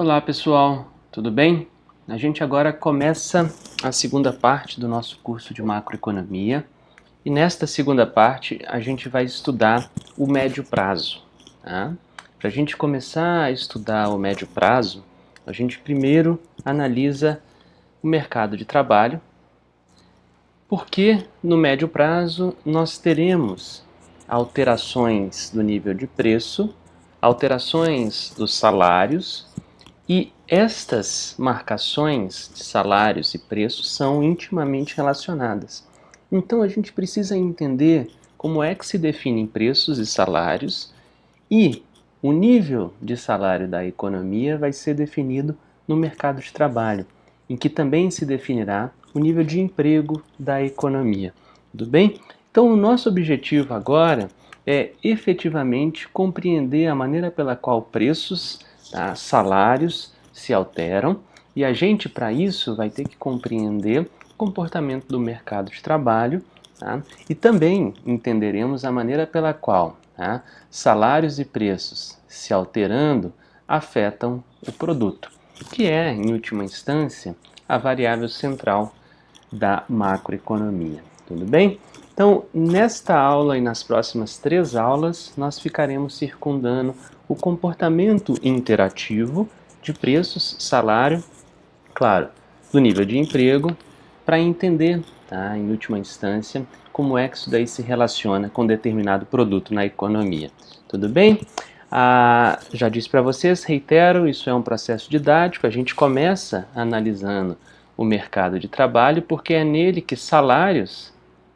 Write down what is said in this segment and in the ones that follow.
Olá pessoal, tudo bem? A gente agora começa a segunda parte do nosso curso de macroeconomia e nesta segunda parte a gente vai estudar o médio prazo. Tá? Para a gente começar a estudar o médio prazo, a gente primeiro analisa o mercado de trabalho, porque no médio prazo nós teremos alterações do nível de preço, alterações dos salários. E estas marcações de salários e preços são intimamente relacionadas. Então a gente precisa entender como é que se definem preços e salários e o nível de salário da economia vai ser definido no mercado de trabalho, em que também se definirá o nível de emprego da economia. Tudo bem? Então o nosso objetivo agora é efetivamente compreender a maneira pela qual preços, tá, salários se alteram e a gente, para isso, vai ter que compreender o comportamento do mercado de trabalho, tá, e também entenderemos a maneira pela qual, tá, salários e preços se alterando afetam o produto, que é, em última instância, a variável central da macroeconomia. Tudo bem? Então, nesta aula e nas próximas 3 aulas, nós ficaremos circundando o comportamento interativo de preços, salário, claro, do nível de emprego, para entender, tá, em última instância, como é que isso daí se relaciona com determinado produto na economia. Tudo bem? Já disse para vocês, reitero, isso é um processo didático, a gente começa analisando o mercado de trabalho, porque é nele que salários,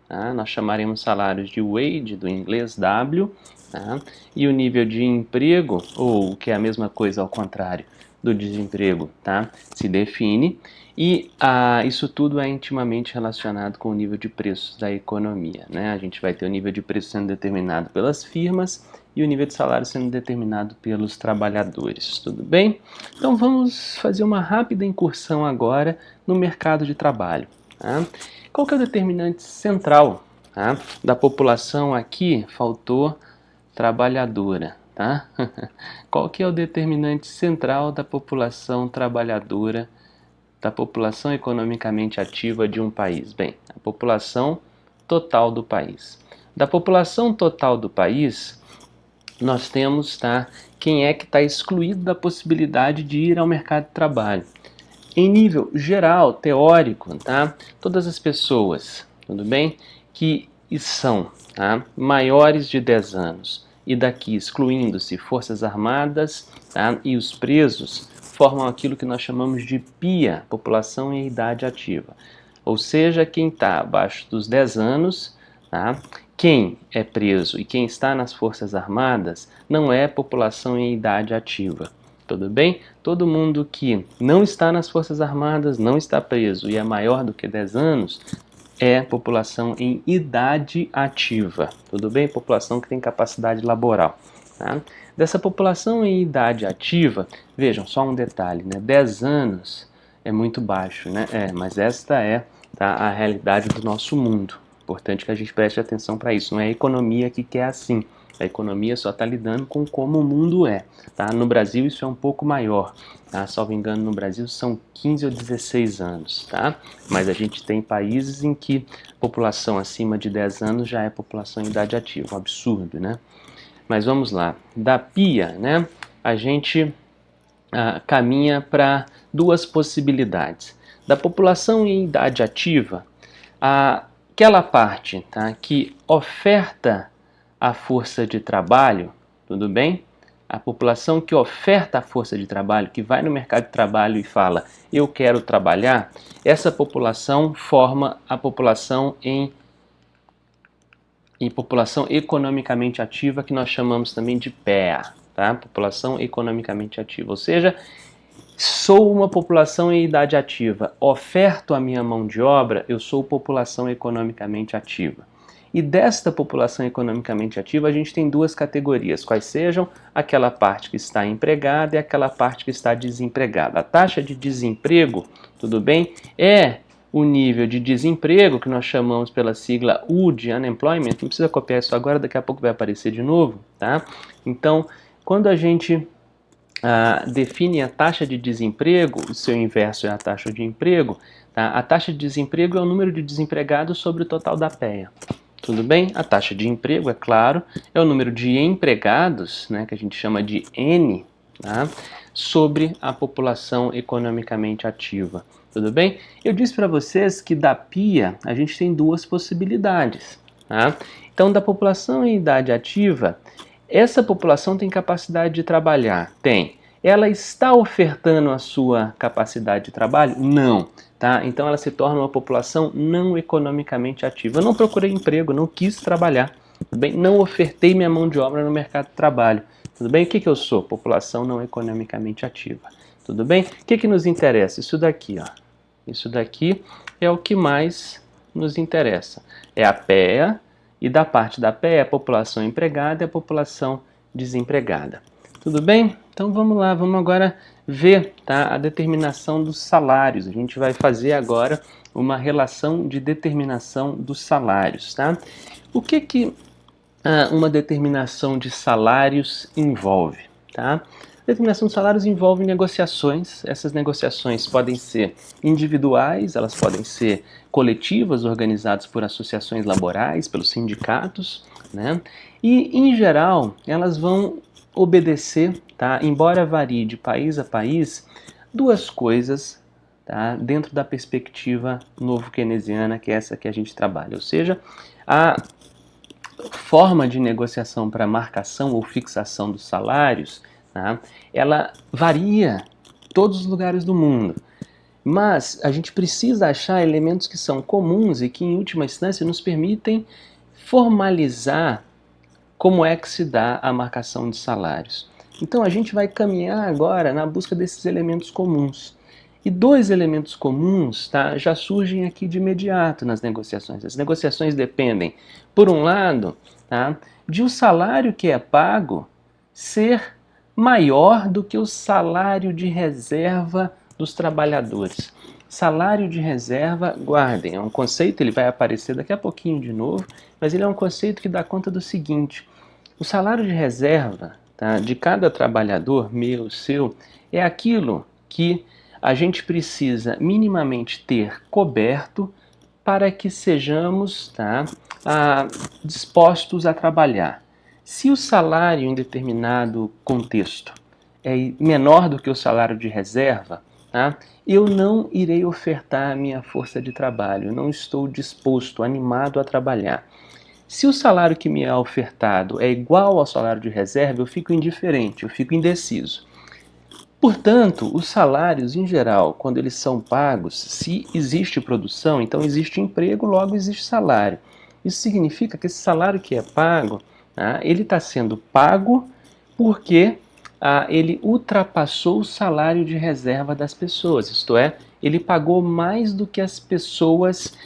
tá, nós chamaremos salários de wage, do inglês W, tá, e o nível de emprego, ou o que é a mesma coisa ao contrário, do desemprego, tá, se define, e isso tudo é intimamente relacionado com o nível de preços da economia, né? A gente vai ter o nível de preço sendo determinado pelas firmas e o nível de salário sendo determinado pelos trabalhadores, tudo bem? Então vamos fazer uma rápida incursão agora no mercado de trabalho. Tá? Qual que é o determinante central, tá, da população aqui? Faltou trabalhadora, tá? Qual que é o determinante central da população trabalhadora, da população economicamente ativa de um país? Bem, a população total do país. Da população total do país, nós temos, tá, quem é que está excluído da possibilidade de ir ao mercado de trabalho. Em nível geral, teórico, tá, todas as pessoas, tudo bem, que são, tá, maiores de 10 anos e daqui excluindo-se Forças Armadas, tá, e os presos, formam aquilo que nós chamamos de PIA, população em idade ativa. Ou seja, quem está abaixo dos 10 anos, tá, quem é preso e quem está nas Forças Armadas não é população em idade ativa. Tudo bem? Todo mundo que não está nas Forças Armadas, não está preso e é maior do que 10 anos, é população em idade ativa. Tudo bem? População que tem capacidade laboral. Tá? Dessa população em idade ativa, vejam, só um detalhe, né? 10 anos é muito baixo, né? Mas esta é, tá, a realidade do nosso mundo. Importante que a gente preste atenção para isso. Não é a economia que quer assim. A economia só está lidando com como o mundo é. Tá? No Brasil isso é um pouco maior. Tá? Salvo engano, no Brasil são 15 ou 16 anos. Tá? Mas a gente tem países em que população acima de 10 anos já é população em idade ativa. Um absurdo, né? Mas vamos lá. Da PIA, né, a gente caminha para 2 possibilidades. Da população em idade ativa, aquela parte, tá, que oferta a força de trabalho, tudo bem? A população que oferta a força de trabalho, que vai no mercado de trabalho e fala, eu quero trabalhar, essa população forma a população em população economicamente ativa, que nós chamamos também de PEA, tá? População economicamente ativa, ou seja, sou uma população em idade ativa, oferto a minha mão de obra, eu sou população economicamente ativa. E desta população economicamente ativa, a gente tem 2 categorias, quais sejam aquela parte que está empregada e aquela parte que está desempregada. A taxa de desemprego, tudo bem, é o nível de desemprego, que nós chamamos pela sigla UD, Unemployment, não precisa copiar isso agora, daqui a pouco vai aparecer de novo, tá? Então, quando a gente define a taxa de desemprego, o seu inverso é a taxa de emprego, tá? A taxa de desemprego é o número de desempregados sobre o total da PEA. Tudo bem? A taxa de emprego, é claro, é o número de empregados, né, que a gente chama de N, tá, sobre a população economicamente ativa. Tudo bem? Eu disse para vocês que da PIA a gente tem duas possibilidades. Tá? Então, da população em idade ativa, essa população tem capacidade de trabalhar? Tem. Ela está ofertando a sua capacidade de trabalho? Não. Tá? Então ela se torna uma população não economicamente ativa. Eu não procurei emprego, não quis trabalhar. Tudo bem? Não ofertei minha mão de obra no mercado de trabalho. Tudo bem? O que eu sou? População não economicamente ativa. Tudo bem? O que nos interessa? Isso daqui, ó. Isso daqui é o que mais nos interessa. É a PEA, e da parte da PEA é a população empregada e a população desempregada. Tudo bem? Então vamos lá, vamos agora ver, tá, a determinação dos salários. A gente vai fazer agora uma relação de determinação dos salários. Tá? O que uma determinação de salários envolve? Tá? A determinação de salários envolve negociações. Essas negociações podem ser individuais, elas podem ser coletivas, organizadas por associações laborais, pelos sindicatos, né? E, em geral, elas vão obedecer, tá? Embora varie de país a país, duas coisas, tá? Dentro da perspectiva novo-keynesiana, que é essa que a gente trabalha. Ou seja, a forma de negociação para marcação ou fixação dos salários, tá? Ela varia em todos os lugares do mundo. Mas a gente precisa achar elementos que são comuns e que, em última instância, nos permitem formalizar como é que se dá a marcação de salários. Então a gente vai caminhar agora na busca desses elementos comuns. E dois elementos comuns, tá, já surgem aqui de imediato nas negociações. As negociações dependem, por um lado, tá, de o salário que é pago ser maior do que o salário de reserva dos trabalhadores. Salário de reserva, guardem, é um conceito, ele vai aparecer daqui a pouquinho de novo, mas ele é um conceito que dá conta do seguinte: o salário de reserva, tá, de cada trabalhador, meu, seu, é aquilo que a gente precisa minimamente ter coberto para que sejamos, tá, dispostos a trabalhar. Se o salário em determinado contexto é menor do que o salário de reserva, tá, eu não irei ofertar a minha força de trabalho, eu não estou disposto, animado a trabalhar. Se o salário que me é ofertado é igual ao salário de reserva, eu fico indiferente, eu fico indeciso. Portanto, os salários, em geral, quando eles são pagos, se existe produção, então existe emprego, logo existe salário. Isso significa que esse salário que é pago, ele está sendo pago porque ele ultrapassou o salário de reserva das pessoas, isto é, ele pagou mais do que as pessoas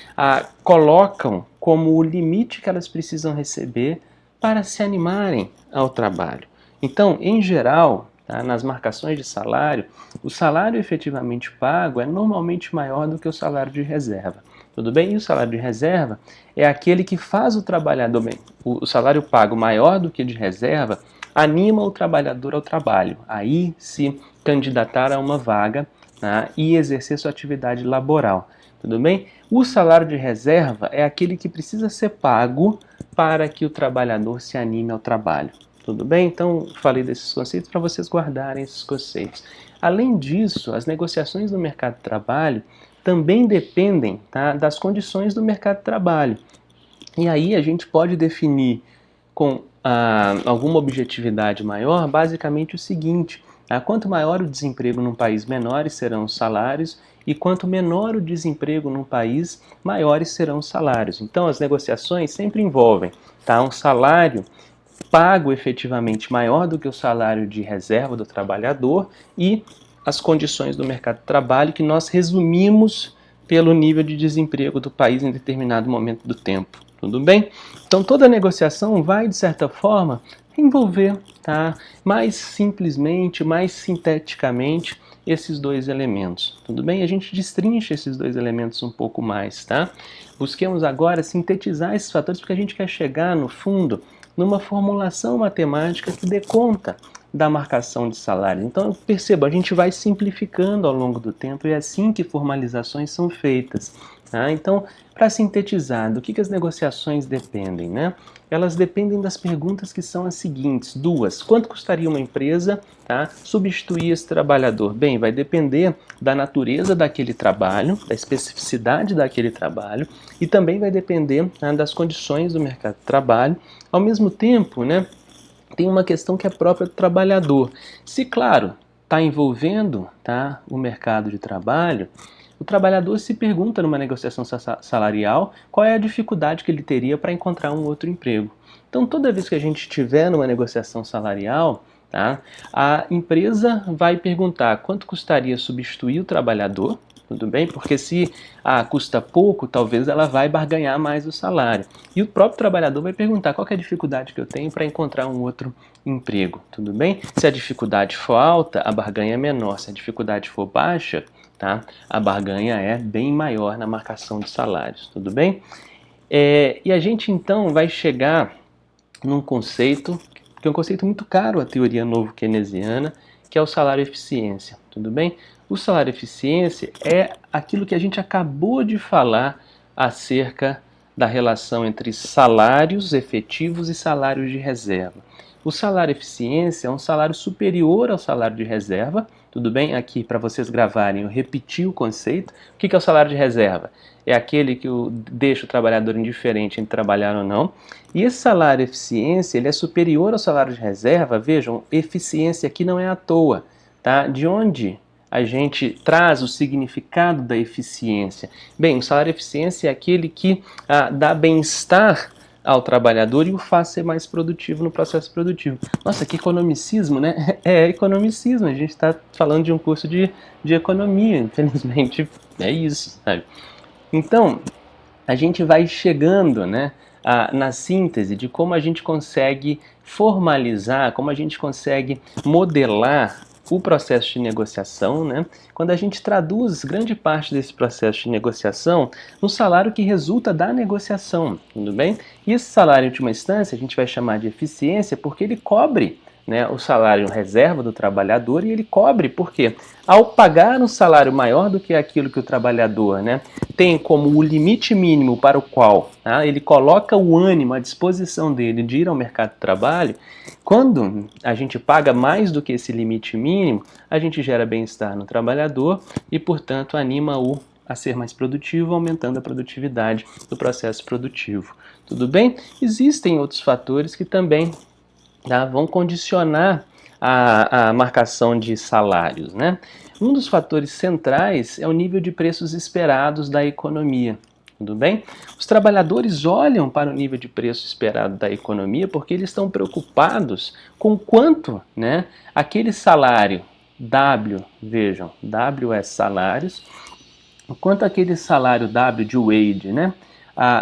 colocam como o limite que elas precisam receber para se animarem ao trabalho. Então, em geral, tá, nas marcações de salário, o salário efetivamente pago é normalmente maior do que o salário de reserva. Tudo bem? E o salário de reserva é aquele que faz o trabalhador bem. O salário pago maior do que de reserva anima o trabalhador ao trabalho. Aí se candidatar a uma vaga, tá, e exercer sua atividade laboral. Tudo bem? O salário de reserva é aquele que precisa ser pago para que o trabalhador se anime ao trabalho. Tudo bem? Então, falei desses conceitos para vocês guardarem esses conceitos. Além disso, as negociações no mercado de trabalho também dependem, tá, das condições do mercado de trabalho. E aí a gente pode definir com alguma objetividade maior, basicamente o seguinte: quanto maior o desemprego num país, menores serão os salários, e quanto menor o desemprego num país, maiores serão os salários. Então as negociações sempre envolvem, tá, um salário pago efetivamente maior do que o salário de reserva do trabalhador e as condições do mercado de trabalho, que nós resumimos pelo nível de desemprego do país em determinado momento do tempo. Tudo bem? Então toda negociação vai, de certa forma, envolver, tá, mais simplesmente, mais sinteticamente, esses dois elementos. Tudo bem? A gente destrincha esses dois elementos um pouco mais, tá? Busquemos agora sintetizar esses fatores, porque a gente quer chegar, no fundo, numa formulação matemática que dê conta da marcação de salários. Então, perceba, a gente vai simplificando ao longo do tempo e é assim que formalizações são feitas. Tá? Então, para sintetizar, do que as negociações dependem, né? Elas dependem das perguntas que são as seguintes, duas. Quanto custaria uma empresa, tá, substituir esse trabalhador? Bem, vai depender da natureza daquele trabalho, da especificidade daquele trabalho e também vai depender, né, das condições do mercado de trabalho. Ao mesmo tempo, né, tem uma questão que é própria do trabalhador. Se, claro, está envolvendo, tá, o mercado de trabalho, o trabalhador se pergunta numa negociação salarial qual é a dificuldade que ele teria para encontrar um outro emprego. Então, toda vez que a gente estiver numa negociação salarial, tá, a empresa vai perguntar quanto custaria substituir o trabalhador, tudo bem? Porque se custa pouco, talvez ela vai barganhar mais o salário. E o próprio trabalhador vai perguntar qual que é a dificuldade que eu tenho para encontrar um outro emprego, tudo bem? Se a dificuldade for alta, a barganha é menor. Se a dificuldade for baixa, tá, a barganha é bem maior na marcação de salários, tudo bem? E a gente então vai chegar num conceito, que é um conceito muito caro à teoria novo-keynesiana, que é o salário-eficiência, tudo bem? O salário-eficiência é aquilo que a gente acabou de falar acerca da relação entre salários efetivos e salários de reserva. O salário-eficiência é um salário superior ao salário de reserva, tudo bem? Aqui, para vocês gravarem, eu repeti o conceito. O que é o salário de reserva? É aquele que deixa o trabalhador indiferente em trabalhar ou não. E esse salário-eficiência, ele é superior ao salário de reserva. Vejam, eficiência aqui não é à toa, tá? De onde a gente traz o significado da eficiência? Bem, o salário-eficiência é aquele que dá bem-estar ao trabalhador e o faz ser mais produtivo no processo produtivo. Nossa, que economicismo, né? É economicismo, a gente está falando de um curso de economia, infelizmente é isso, sabe? Então, a gente vai chegando, né, na síntese de como a gente consegue formalizar, como a gente consegue modelar o processo de negociação, né, quando a gente traduz grande parte desse processo de negociação no salário que resulta da negociação, tudo bem? E esse salário, em última instância, a gente vai chamar de eficiência porque ele cobre, né, o salário reserva do trabalhador e ele cobre porque, ao pagar um salário maior do que aquilo que o trabalhador, né, tem como o limite mínimo para o qual ele coloca o ânimo à disposição dele de ir ao mercado de trabalho, quando a gente paga mais do que esse limite mínimo, a gente gera bem-estar no trabalhador e, portanto, anima-o a ser mais produtivo, aumentando a produtividade do processo produtivo. Tudo bem? Existem outros fatores que também vão condicionar a marcação de salários, né? Um dos fatores centrais é o nível de preços esperados da economia. Tudo bem? Os trabalhadores olham para o nível de preço esperado da economia porque eles estão preocupados com quanto, né, aquele salário W, vejam, W é salários, o quanto aquele salário W de wage, né,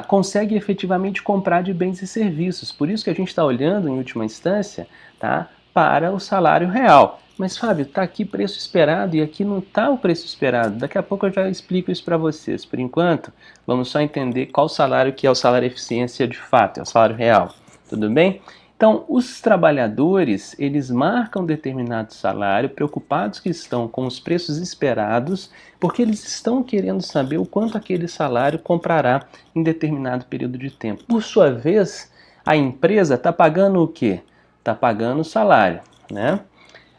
consegue efetivamente comprar de bens e serviços. Por isso que a gente está olhando, em última instância, tá, para o salário real. Mas, Fábio, está aqui preço esperado e aqui não está o preço esperado. Daqui a pouco eu já explico isso para vocês. Por enquanto, vamos só entender qual salário que é o salário eficiência de fato, é o salário real. Tudo bem? Então, os trabalhadores, eles marcam determinado salário, preocupados que estão com os preços esperados, porque eles estão querendo saber o quanto aquele salário comprará em determinado período de tempo. Por sua vez, a empresa está pagando o quê? Está pagando o salário, né?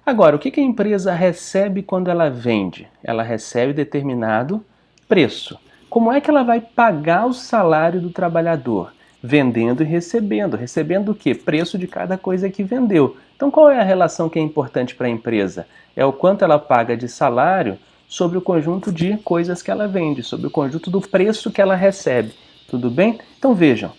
Agora, o que a empresa recebe quando ela vende? Ela recebe determinado preço. Como é que ela vai pagar o salário do trabalhador? Vendendo e recebendo. Recebendo o quê? Preço de cada coisa que vendeu. Então, qual é a relação que é importante para a empresa? É o quanto ela paga de salário sobre o conjunto de coisas que ela vende, sobre o conjunto do preço que ela recebe. Tudo bem? Então, vejam.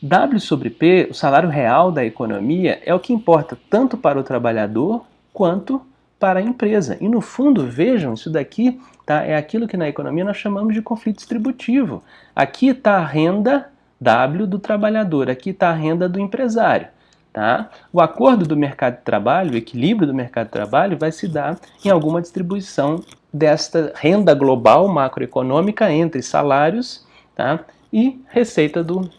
W sobre P, o salário real da economia, é o que importa tanto para o trabalhador quanto para a empresa. E no fundo, vejam, isso daqui é aquilo que na economia nós chamamos de conflito distributivo. Aqui está a renda W do trabalhador, aqui está a renda do empresário. Tá? O acordo do mercado de trabalho, o equilíbrio do mercado de trabalho vai se dar em alguma distribuição desta renda global macroeconômica entre salários, tá? E receita do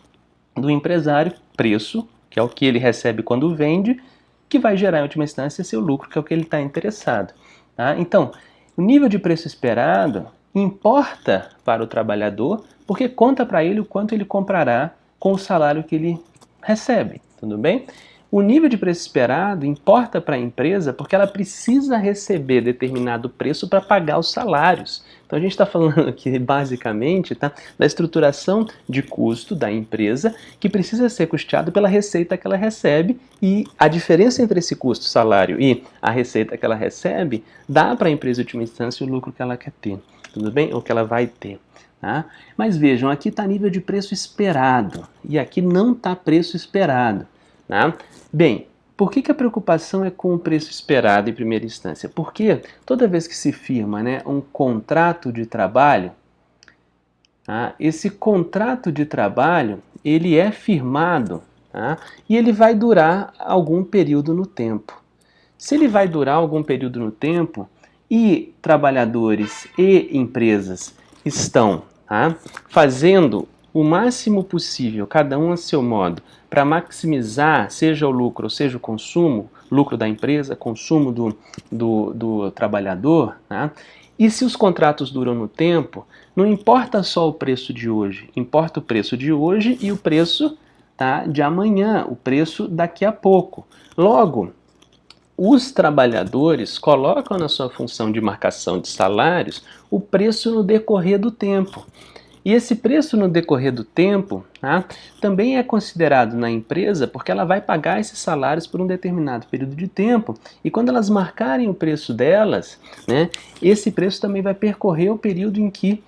empresário, preço, que é o que ele recebe quando vende, que vai gerar em última instância seu lucro, que é o que ele está interessado. Tá? Então, o nível de preço esperado importa para o trabalhador, porque conta para ele o quanto ele comprará com o salário que ele recebe, tudo bem? O nível de preço esperado importa para a empresa porque ela precisa receber determinado preço para pagar os salários. Então a gente está falando aqui basicamente, tá, da estruturação de custo da empresa que precisa ser custeado pela receita que ela recebe, e a diferença entre esse custo, salário, e a receita que ela recebe dá para a empresa, em última instância, o lucro que ela quer ter, tudo bem? Ou que ela vai ter. Tá? Mas vejam, aqui está nível de preço esperado e aqui não está preço esperado. Tá? Bem, por que a preocupação é com o preço esperado em primeira instância? Porque toda vez que se firma, né, um contrato de trabalho, tá, esse contrato de trabalho ele é firmado, tá, e ele vai durar algum período no tempo. Se ele vai durar algum período no tempo e trabalhadores e empresas estão, tá, fazendo o máximo possível, cada um a seu modo, para maximizar, seja o lucro ou seja o consumo, lucro da empresa, consumo do trabalhador, tá? E se os contratos duram no tempo, não importa só o preço de hoje, importa o preço de hoje e o preço, tá, de amanhã, o preço daqui a pouco. Logo, os trabalhadores colocam na sua função de marcação de salários o preço no decorrer do tempo. E esse preço no decorrer do tempo, tá, também é considerado na empresa porque ela vai pagar esses salários por um determinado período de tempo. E quando elas marcarem o preço delas, né, esse preço também vai percorrer o período em que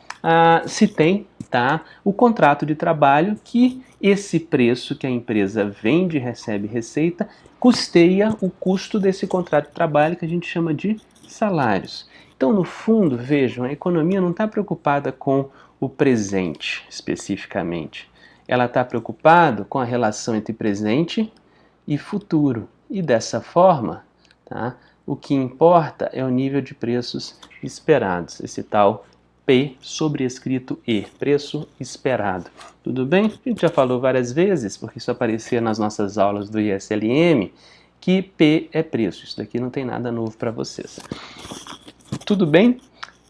se tem, tá, o contrato de trabalho, que esse preço que a empresa vende, recebe receita, custeia o custo desse contrato de trabalho que a gente chama de salários. Então, no fundo, vejam, a economia não está preocupada com o presente, especificamente. Ela está preocupada com a relação entre presente e futuro. E dessa forma, tá, o que importa é o nível de preços esperados, esse tal P sobrescrito E, preço esperado. Tudo bem? A gente já falou várias vezes, porque isso aparecia nas nossas aulas do ISLM, que P é preço. Isso daqui não tem nada novo para vocês. Tudo bem?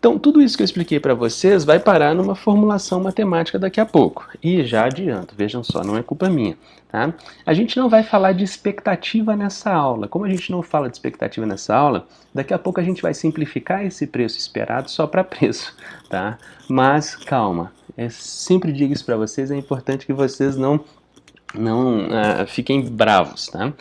Então, tudo isso que eu expliquei para vocês vai parar numa formulação matemática daqui a pouco. E já adianto, vejam só, não é culpa minha. Tá? A gente não vai falar de expectativa nessa aula. Como a gente não fala de expectativa nessa aula, daqui a pouco a gente vai simplificar esse preço esperado só para preço. Tá? Mas calma, eu sempre digo isso para vocês, é importante que vocês não fiquem bravos. Tá?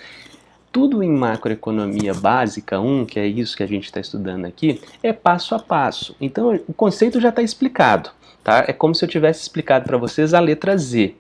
Tudo em macroeconomia básica 1, que é isso que a gente está estudando aqui, é passo a passo. Então o conceito já está explicado. Tá? É como se eu tivesse explicado para vocês a letra Z.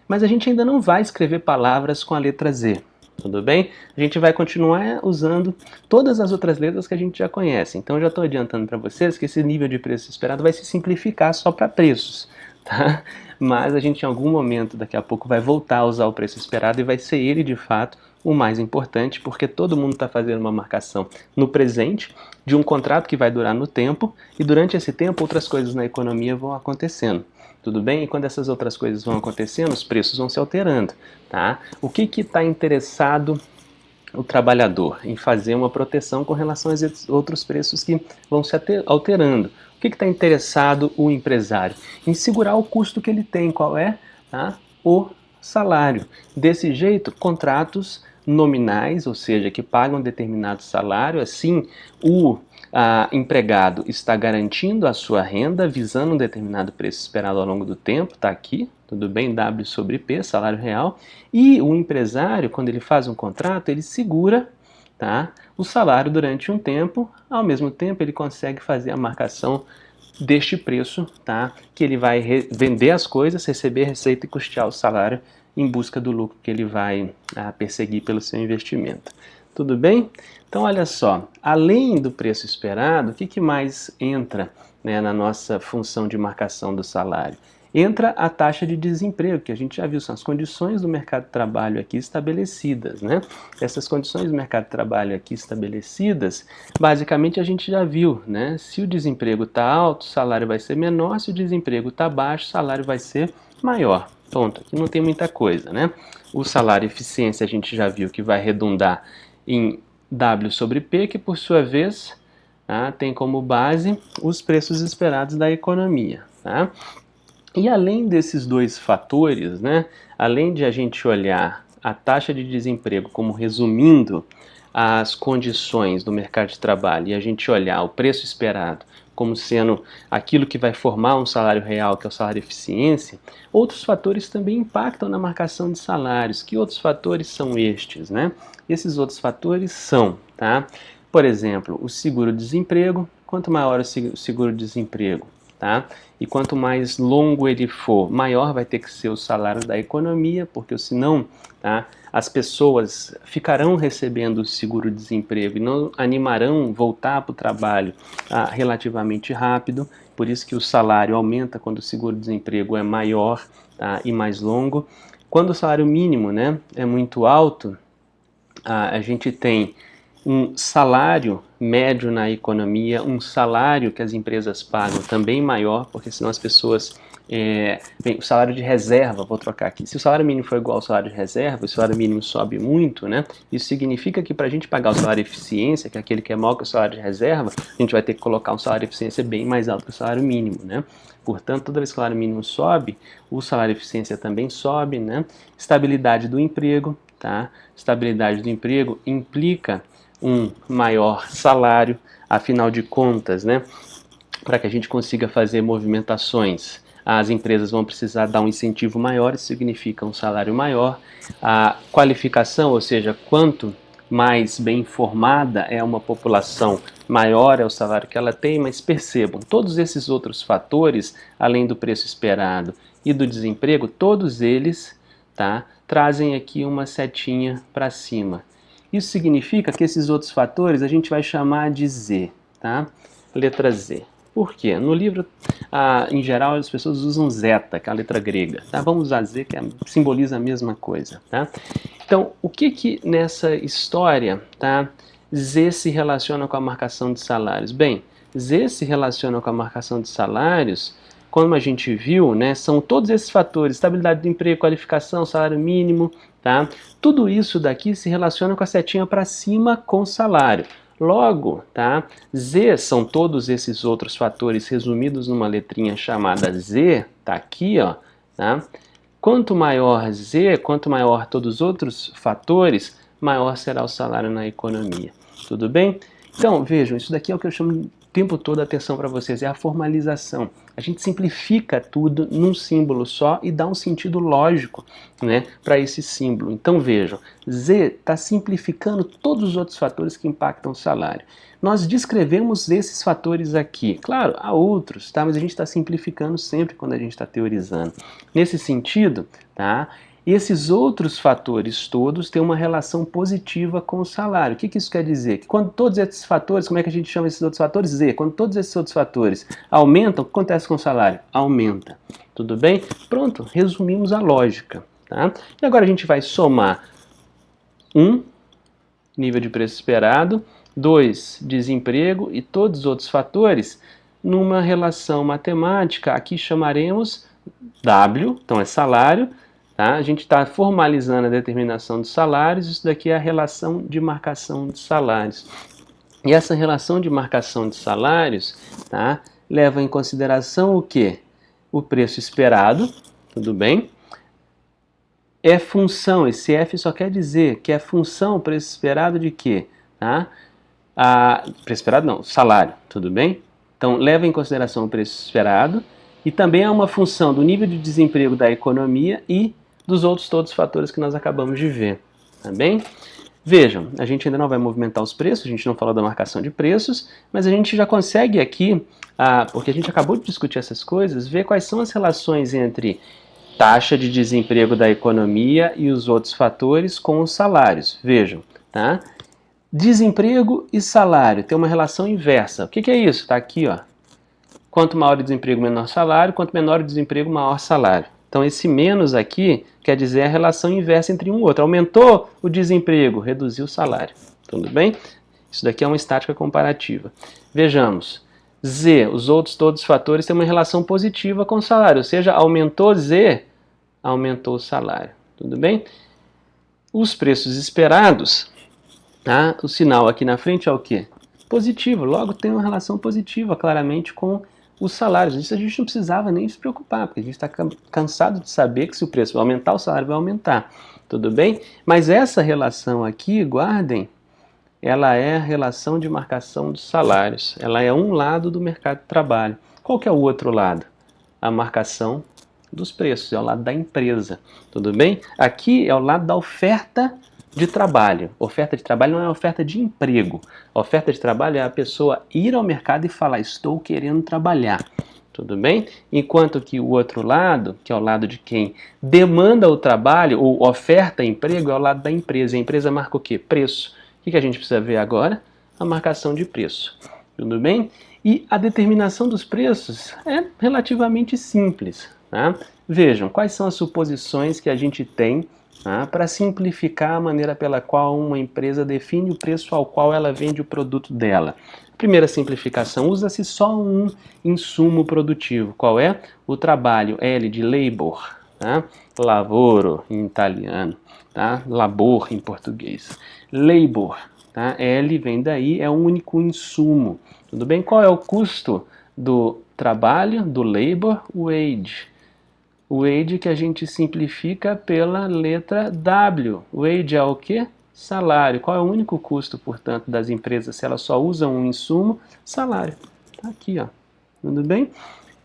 Mas a gente ainda não vai escrever palavras com a letra Z. Tudo bem? A gente vai continuar usando todas as outras letras que a gente já conhece. Então eu já estou adiantando para vocês que esse nível de preço esperado vai se simplificar só para preços. Tá? Mas a gente em algum momento, daqui a pouco, vai voltar a usar o preço esperado e vai ser ele, de fato, o mais importante, porque todo mundo está fazendo uma marcação no presente de um contrato que vai durar no tempo, e durante esse tempo outras coisas na economia vão acontecendo. Tudo bem? E quando essas outras coisas vão acontecendo, os preços vão se alterando. Tá? O que está interessado o trabalhador? Em fazer uma proteção com relação aos outros preços que vão se alterando. O que está interessado o empresário? Em segurar o custo que ele tem. Qual é? Tá? O salário. Desse jeito, contratos nominais, ou seja, que pagam determinado salário, assim o empregado está garantindo a sua renda, visando um determinado preço esperado ao longo do tempo, está aqui, tudo bem, W sobre P, salário real, e o empresário, quando ele faz um contrato, ele segura, tá, o salário durante um tempo, ao mesmo tempo ele consegue fazer a marcação deste preço, tá, que ele vai vender as coisas, receber receita e custear o salário em busca do lucro que ele vai perseguir pelo seu investimento. Tudo bem? Então, olha só, além do preço esperado, o que mais entra, né, na nossa função de marcação do salário? Entra a taxa de desemprego, que a gente já viu, são as condições do mercado de trabalho aqui estabelecidas, né? Essas condições do mercado de trabalho aqui estabelecidas, basicamente a gente já viu, né? Se o desemprego está alto, o salário vai ser menor, se o desemprego está baixo, o salário vai ser maior. Ponto. Aqui não tem muita coisa, né? O salário eficiência a gente já viu que vai redundar em W sobre P, que por sua vez, tá, tem como base os preços esperados da economia. Tá? E além desses dois fatores, né, além de a gente olhar a taxa de desemprego como resumindo as condições do mercado de trabalho e a gente olhar o preço esperado como sendo aquilo que vai formar um salário real, que é o salário eficiência, outros fatores também impactam na marcação de salários. Que outros fatores são estes, né? Esses outros fatores são, tá? Por exemplo, o seguro-desemprego. Quanto maior o seguro-desemprego, tá? E quanto mais longo ele for, maior vai ter que ser o salário da economia, porque senão, tá, as pessoas ficarão recebendo o seguro-desemprego e não animarão voltar para o trabalho relativamente rápido. Por isso que o salário aumenta quando o seguro-desemprego é maior, tá, e mais longo. Quando o salário mínimo, né, é muito alto, a gente tem um salário médio na economia, um salário que as empresas pagam também maior, porque senão as pessoas... bem, o salário de reserva, vou trocar aqui. Se o salário mínimo for igual ao salário de reserva, o salário mínimo sobe muito, né? Isso significa que para a gente pagar o salário de eficiência, que é aquele que é maior que o salário de reserva, a gente vai ter que colocar um salário de eficiência bem mais alto que o salário mínimo, né? Portanto, toda vez que o salário mínimo sobe, o salário de eficiência também sobe, né? Estabilidade do emprego, tá? Estabilidade do emprego implica um maior salário, afinal de contas, né, para que a gente consiga fazer movimentações, as empresas vão precisar dar um incentivo maior, isso significa um salário maior. A qualificação, ou seja, quanto mais bem formada é uma população, maior é o salário que ela tem, mas percebam, todos esses outros fatores, além do preço esperado e do desemprego, todos eles, tá, trazem aqui uma setinha para cima. Isso significa que esses outros fatores a gente vai chamar de Z, tá? Letra Z. Por quê? No livro, em geral, as pessoas usam zeta, que é a letra grega. Tá? Vamos usar Z, que simboliza a mesma coisa. Tá? Então, o que nessa história, tá, Z se relaciona com a marcação de salários? Bem, Z se relaciona com a marcação de salários, como a gente viu, né, são todos esses fatores, estabilidade do emprego, qualificação, salário mínimo, tá? Tudo isso daqui se relaciona com a setinha para cima com salário. Logo, tá, Z são todos esses outros fatores resumidos numa letrinha chamada Z, tá aqui, ó, tá? Quanto maior Z, quanto maior todos os outros fatores, maior será o salário na economia. Tudo bem? Então, vejam, isso daqui é o que eu chamo o tempo todo a atenção para vocês, é a formalização. A gente simplifica tudo num símbolo só e dá um sentido lógico, né, para esse símbolo. Então vejam, Z está simplificando todos os outros fatores que impactam o salário. Nós descrevemos esses fatores aqui. Claro, há outros, tá? Mas a gente está simplificando sempre quando a gente está teorizando. Nesse sentido, tá? Esses outros fatores todos têm uma relação positiva com o salário. O que isso quer dizer? Que quando todos esses fatores, como é que a gente chama esses outros fatores? Z. Quando todos esses outros fatores aumentam, o que acontece com o salário? Aumenta. Tudo bem? Pronto, resumimos a lógica. Tá? E agora a gente vai somar 1, nível de preço esperado, 2, desemprego e todos os outros fatores numa relação matemática. Aqui chamaremos W, então é salário. Tá? A gente está formalizando a determinação dos salários, isso daqui é a relação de marcação de salários. E essa relação de marcação de salários, tá, leva em consideração o quê? O preço esperado, tudo bem? É função, esse F só quer dizer que é função preço esperado de quê? Tá? Preço esperado não, salário, tudo bem? Então leva em consideração o preço esperado e também é uma função do nível de desemprego da economia e dos outros todos os fatores que nós acabamos de ver, tá bem? Vejam, a gente ainda não vai movimentar os preços, a gente não falou da marcação de preços, mas a gente já consegue aqui, porque a gente acabou de discutir essas coisas, ver quais são as relações entre taxa de desemprego da economia e os outros fatores com os salários. Vejam, tá? Desemprego e salário tem uma relação inversa. O que é isso? Está aqui, ó. Quanto maior o desemprego, menor salário. Quanto menor o desemprego, maior salário. Então esse menos aqui quer dizer a relação inversa entre um e outro. Aumentou o desemprego, reduziu o salário. Tudo bem? Isso daqui é uma estática comparativa. Vejamos. Z, os outros todos os fatores têm uma relação positiva com o salário. Ou seja, aumentou Z, aumentou o salário. Tudo bem? Os preços esperados tá? O sinal aqui na frente é o quê? Positivo, logo tem uma relação positiva, claramente, com os salários. Isso a gente não precisava nem se preocupar, porque a gente está cansado de saber que se o preço vai aumentar, o salário vai aumentar. Tudo bem? Mas essa relação aqui, guardem, ela é a relação de marcação dos salários. Ela é um lado do mercado de trabalho. Qual que é o outro lado? A marcação dos preços, é o lado da empresa. Tudo bem? Aqui é o lado da oferta de trabalho. Oferta de trabalho não é oferta de emprego. A oferta de trabalho é a pessoa ir ao mercado e falar: estou querendo trabalhar. Tudo bem? Enquanto que o outro lado, que é o lado de quem demanda o trabalho ou oferta emprego, é o lado da empresa. A empresa marca o quê? Preço. O que a gente precisa ver agora? A marcação de preço. Tudo bem? E a determinação dos preços é relativamente simples. Tá? Vejam, quais são as suposições que a gente tem, tá, para simplificar a maneira pela qual uma empresa define o preço ao qual ela vende o produto dela. Primeira simplificação, usa-se só um insumo produtivo. Qual é? O trabalho, L de labor, tá? Lavoro em italiano, tá? Labor em português. Labor, tá? L vem daí, é um único insumo. Tudo bem? Qual é o custo do trabalho, do labor? Wage. Wage que a gente simplifica pela letra W. Wage é o quê? Salário. Qual é o único custo, portanto, das empresas se elas só usam um insumo? Salário. Está aqui, ó. Tudo bem?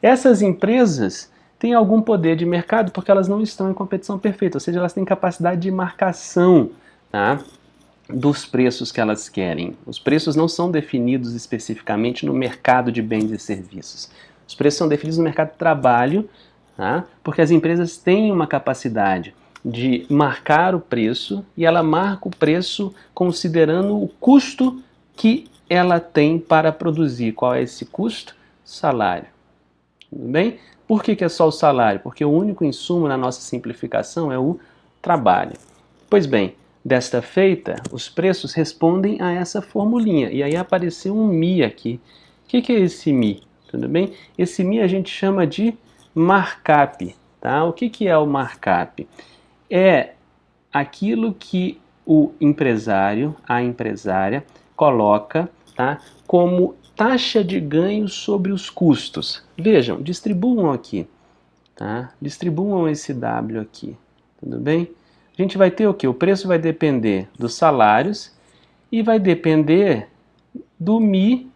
Essas empresas têm algum poder de mercado porque elas não estão em competição perfeita, ou seja, elas têm capacidade de marcação, tá, dos preços que elas querem. Os preços não são definidos especificamente no mercado de bens e serviços. Os preços são definidos no mercado de trabalho, tá, porque as empresas têm uma capacidade de marcar o preço e ela marca o preço considerando o custo que ela tem para produzir. Qual é esse custo? Salário. Tudo bem? Por que é só o salário? Porque o único insumo na nossa simplificação é o trabalho. Pois bem, desta feita, os preços respondem a essa formulinha. E aí apareceu um Mi aqui. O que é esse Mi? Tudo bem? Esse Mi a gente chama de markup. Tá? O que é o markup? É aquilo que o empresário, a empresária, coloca, tá, como taxa de ganho sobre os custos. Vejam, distribuam aqui, tá? Distribuam esse W aqui, tudo bem? A gente vai ter o quê? O preço vai depender dos salários e vai depender do Mi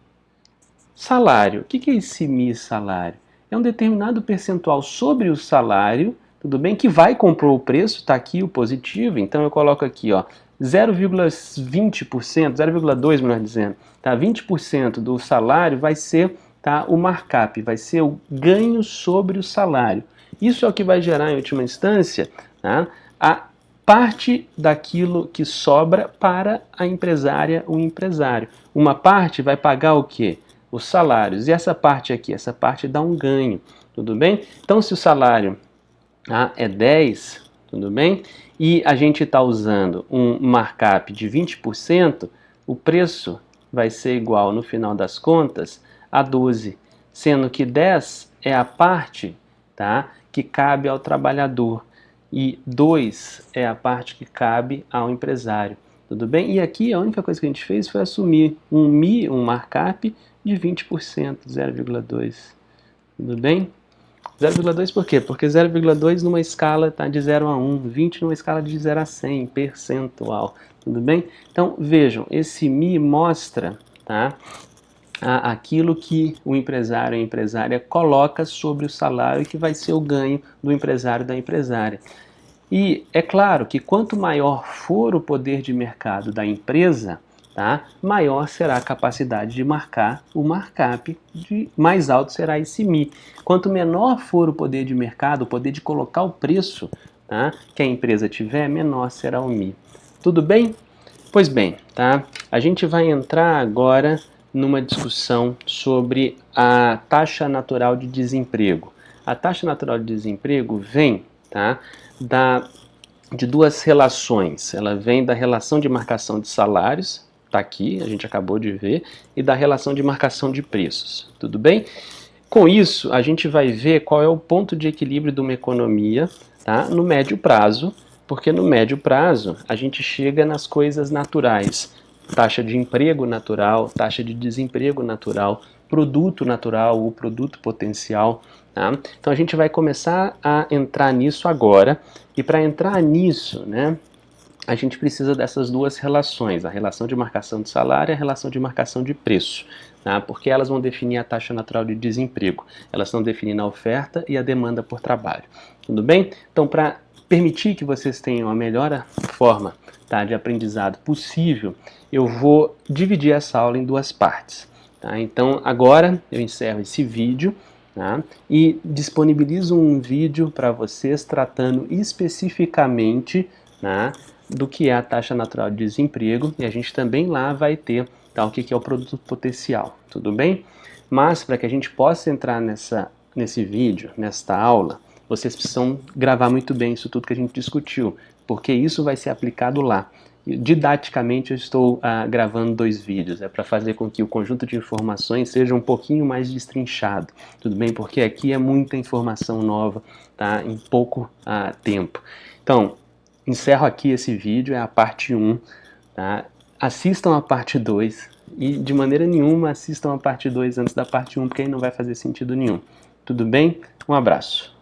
salário. O que é esse Mi salário? É um determinado percentual sobre o salário, tudo bem? Que vai compor o preço, está aqui o positivo, então eu coloco aqui, ó, 0,20%, 0,2% melhor dizendo, tá? 20% do salário vai ser, tá, o markup, vai ser o ganho sobre o salário. Isso é o que vai gerar, em última instância, tá, a parte daquilo que sobra para a empresária, o empresário. Uma parte vai pagar o quê? Os salários. E essa parte aqui, essa parte dá um ganho, tudo bem? Então, se o salário é 10, tudo bem? E a gente está usando um markup de 20%, o preço vai ser igual, no final das contas, a 12, sendo que 10 é a parte, tá, que cabe ao trabalhador e 2 é a parte que cabe ao empresário. Tudo bem? E aqui a única coisa que a gente fez foi assumir um Mi, um markup de 20%, 0,2. Tudo bem? 0,2 por quê? Porque 0,2 numa escala, tá, de 0 a 1, 20 numa escala de 0 a 100, percentual. Tudo bem? Então, vejam, esse Mi mostra, tá, aquilo que o empresário e a empresária coloca sobre o salário que vai ser o ganho do empresário e da empresária. E é claro que quanto maior for o poder de mercado da empresa, tá, maior será a capacidade de marcar o markup, mais alto será esse Mi. Quanto menor for o poder de mercado, o poder de colocar o preço, tá, que a empresa tiver, menor será o Mi. Tudo bem? Pois bem, tá? A gente vai entrar agora numa discussão sobre a taxa natural de desemprego. A taxa natural de desemprego vem, tá, de duas relações. Ela vem da relação de marcação de salários, está aqui, a gente acabou de ver, e da relação de marcação de preços. Tudo bem? Com isso, a gente vai ver qual é o ponto de equilíbrio de uma economia, tá, no médio prazo, porque no médio prazo a gente chega nas coisas naturais. taxa de emprego natural, taxa de desemprego natural, produto natural, o produto potencial. Tá? Então a gente vai começar a entrar nisso agora, e para entrar nisso, né, a gente precisa dessas duas relações, a relação de marcação de salário e a relação de marcação de preço, tá? Porque elas vão definir a taxa natural de desemprego, elas estão definindo a oferta e a demanda por trabalho. Tudo bem? Então, para permitir que vocês tenham a melhor forma, tá, de aprendizado possível, eu vou dividir essa aula em duas partes. Tá? Então, agora eu encerro esse vídeo, tá, e disponibilizo um vídeo para vocês tratando especificamente, tá, do que é a taxa natural de desemprego, e a gente também lá vai ter, tá, o que é o produto potencial, tudo bem? Mas para que a gente possa entrar nesse vídeo, nesta aula, vocês precisam gravar muito bem isso tudo que a gente discutiu, porque isso vai ser aplicado lá. Didaticamente eu estou gravando 2 vídeos, é para fazer com que o conjunto de informações seja um pouquinho mais destrinchado, tudo bem? Porque aqui é muita informação nova, tá, em pouco tempo. Então, encerro aqui esse vídeo, é a parte 1, tá? Assistam a parte 2 e de maneira nenhuma assistam a parte 2 antes da parte 1, porque aí não vai fazer sentido nenhum. Tudo bem? Um abraço.